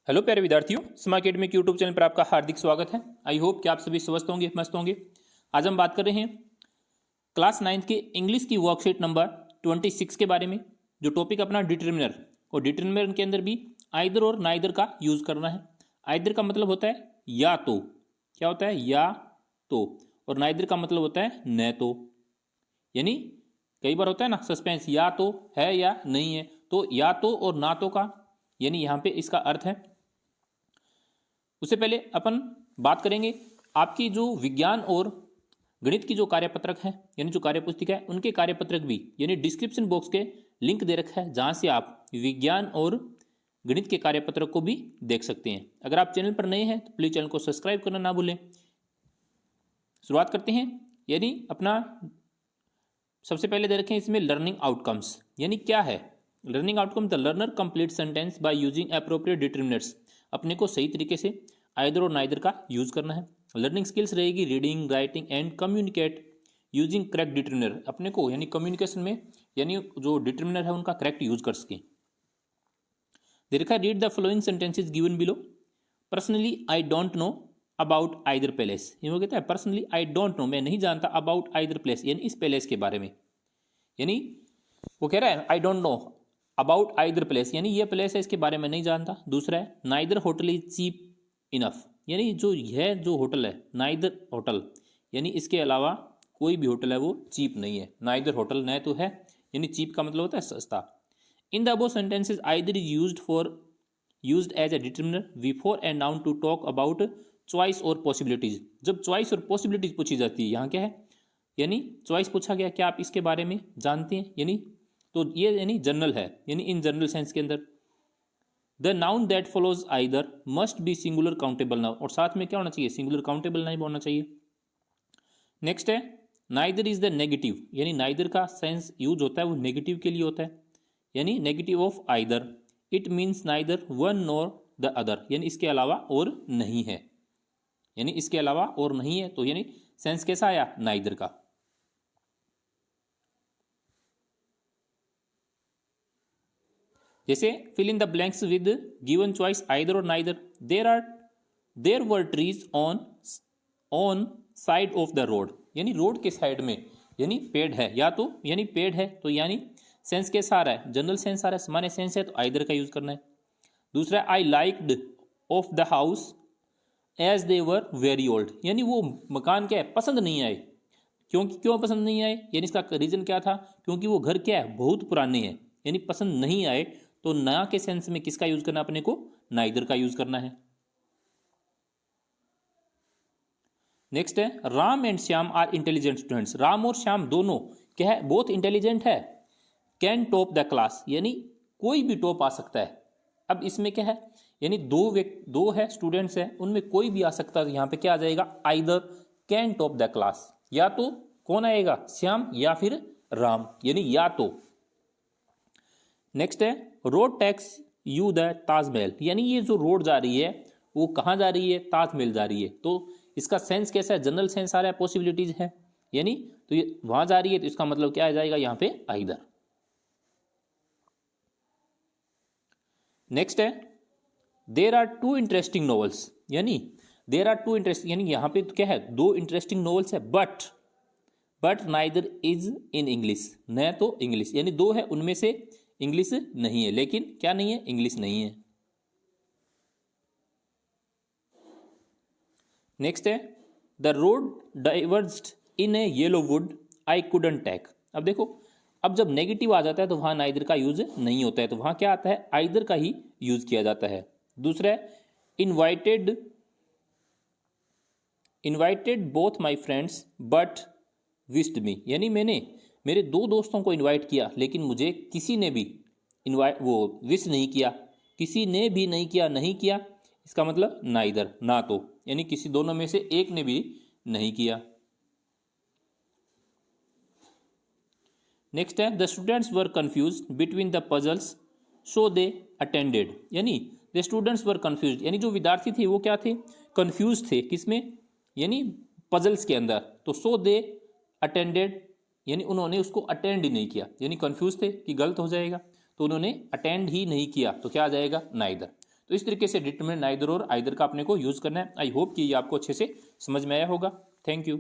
Hello प्यारे विद्यार्थियों, स्मा अकेडमिक यूट्यूब चैनल पर आपका हार्दिक स्वागत है। आई होप कि आप सभी स्वस्थ होंगे, मस्त होंगे। आज हम बात कर रहे हैं क्लास 9 के इंग्लिश की वर्कशीट नंबर 26 के बारे में। जो टॉपिक अपना डिटरमिनर, और डिटरमिनर के अंदर भी आइदर और नाइदर का यूज़ करना है। आइदर का मतलब होता है या तो, क्या होता है या तो, और नाइदर का मतलब होता है न तो। यानी कई बार होता है ना सस्पेंस, या तो है या नहीं है, तो या तो और ना तो का यानी यहाँ पे इसका अर्थ है। उससे पहले अपन बात करेंगे आपकी जो विज्ञान और गणित की जो कार्यपत्रक है, यानी जो कार्यपुस्तिका है, उनके कार्यपत्रक भी यानी डिस्क्रिप्शन बॉक्स के लिंक दे रखा है, जहां से आप विज्ञान और गणित के कार्यपत्रक को भी देख सकते हैं। अगर आप चैनल पर नए हैं तो प्लीज चैनल को सब्सक्राइब करना ना भूलें। शुरुआत करते हैं। यानी अपना सबसे पहले दे रखे हैं इसमें लर्निंग आउटकम्स। यानी क्या है learning outcome? The learner complete sentence by using appropriate determiners. अपने को सही तरीके से आइदर और नाइदर का यूज करना है। लर्निंग स्किल्स रहेगी reading, writing and communicate using correct determiner. अपने को यानी कम्युनिकेशन में यानी जो डिटरमिनर है उनका करेक्ट यूज कर सके। दे रखा है read the following sentences given below. Personally I don't know about either palace. ये वो कहता है पर्सनली आई डोंट नो, मैं नहीं जानता अबाउट आइदर प्लेस, यानी इस पैलेस के बारे में। यानी वो कह रहा है I don't know about either place, यानी ये प्लेस है इसके बारे में नहीं जानता। दूसरा है neither hotel is cheap enough, यानी जो है जो होटल है नाइदर होटल, यानी इसके अलावा कोई भी होटल है वो चीप नहीं है। नाइदर होटल न तो है, यानी चीप का मतलब होता है सस्ता। In the above sentences either is used as a determiner before and noun to talk about choice और पॉसिबिलिटीज। जब चॉइस और पॉसिबिलिटीज पूछी जाती है, यहाँ क्या है यानी चॉइस पूछा गया, क्या आप इसके बारे में जानते हैं, यानी तो ये यानी जनरल है, यानी इन जनरल सेंस के अंदर। The noun that follows either must be singular countable noun, और साथ में क्या होना चाहिए, सिंगुलर काउंटेबल नाउन होना चाहिए। नेक्स्ट है नाइदर इज द नेगेटिव, यानी नाइदर का सेंस यूज होता है वो नेगेटिव के लिए होता है, यानी negative of either. It means neither one nor the other, यानी इसके अलावा और नहीं है, यानी इसके अलावा और नहीं है, तो यानी सेंस कैसा आया नाइदर का। जैसे fill in the blanks with given choice either और neither. There were trees on side of the road, यानी रोड के साइड में यानी पेड़ है, या तो यानी पेड़ है, तो यानी सेंस कैसा आ रहा है, जनरल सेंस आ रहा है, सामान्य सेंस है, तो आइदर का यूज करना है। दूसरा I liked of the house as they were very old, यानी वो मकान क्या है पसंद नहीं आए। क्यों पसंद नहीं आए, यानी इसका रीजन क्या था, क्योंकि वो घर क्या है बहुत पुराने हैं, यानी पसंद नहीं आए। तो ना के सेंस में किसका यूज करना अपने को, नाइदर का यूज करना है। नेक्स्ट है Ram and Shyam are intelligent students. Ram और श्याम दोनों क्या है, बहुत इंटेलिजेंट है। कैन टॉप द क्लास, यानी कोई भी टॉप आ सकता है। अब इसमें क्या है, यानी दो है स्टूडेंट्स है, उनमें कोई भी आ सकता है, तो यहां पे क्या आ जाएगा either can top the class, या तो कौन आएगा श्याम या फिर राम, यानी या तो। नेक्स्ट है road tax you the Taj Mahal, यानी ये जो रोड जा रही है वो कहाँ जा रही है, ताजमहल जा रही है, तो इसका सेंस कैसा है, जनरल सेंस आ रहा है, पॉसिबिलिटीज है, यानी तो ये वहां जा रही है, तो इसका मतलब क्या आ जाएगा यहां पे आइदर। नेक्स्ट है there are two interesting novels, यानी देर आर टू इंटरेस्टिंग, यानी यहां पे तो क्या है दो इंटरेस्टिंग नॉवेल्स है, but neither is in English, न तो इंग्लिश, यानी दो है उनमें से इंग्लिश नहीं है, लेकिन क्या नहीं है, इंग्लिश नहीं है। नेक्स्ट है the road diverged in a yellow wood I couldn't take. अब देखो, अब जब नेगेटिव आ जाता है तो वहां नाइदर का यूज नहीं होता है, तो वहां क्या आता है आइदर का ही यूज किया जाता है। दूसरा है invited both my friends but wished me, यानी मैंने मेरे दो दोस्तों को इनवाइट किया लेकिन मुझे किसी ने भी इनवाइट वो विश नहीं किया, किसी ने भी नहीं किया, इसका मतलब नाइदर ना तो, यानी किसी दोनों में से एक ने भी नहीं किया। नेक्स्ट है the students were confused between the puzzles so they attended, यानी द स्टूडेंट्स वर कंफ्यूज्ड, यानी जो विद्यार्थी थे वो क्या थे, कंफ्यूज थे, किसमें, यानी पजल्स के अंदर, तो सो दे अटेंडेड, यानी उन्होंने उसको अटेंड ही नहीं किया, यानी कंफ्यूज थे कि गलत हो जाएगा, तो उन्होंने अटेंड ही नहीं किया, तो क्या आ जाएगा नाइदर। तो इस तरीके से डिटरमिनेंट नाइदर और आइदर का अपने को यूज करना है। आई होप कि ये आपको अच्छे से समझ में आया होगा। Thank you.